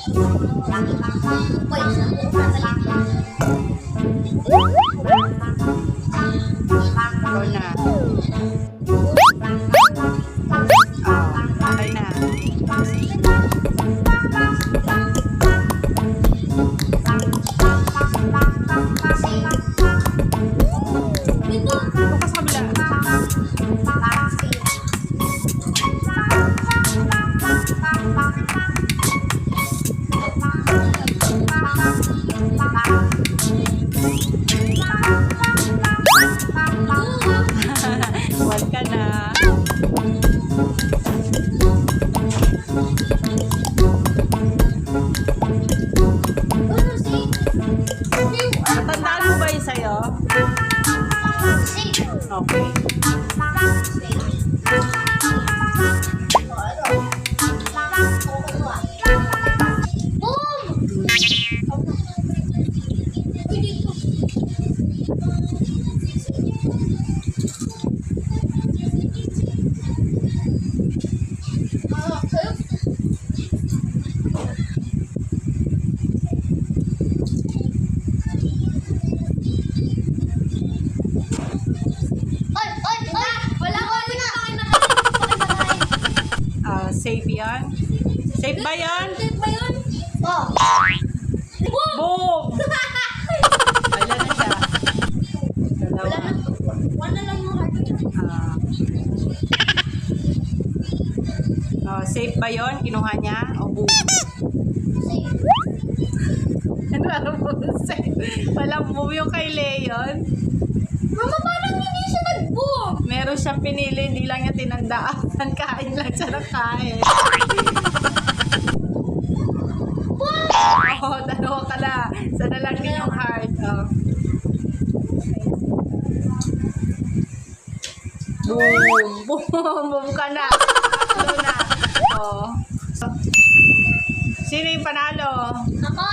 Go na. Okay na. Doon ka sa kabila. Huwag ka na. Matandaan mo ba yun sa'yo? Okay. Safe yan? Safe ba yan? Oh. Boom! Wala na siya. Dalawa. Wala lang yung heart. Safe ba yun? Kinuha niya? O boom? Ano mo? Safe. Walang boom yung kay Leon. Mama, parang hindi siya nag-boom. Meron siyang pinili, hindi lang niya tinandaan. Kain lang siya ng kain. Oh, dalawa ka na. Sana lang din yung heart. Oh. Boom! Boom! Boom ka na. Ano na? Oh. Sino yung panalo? Ako!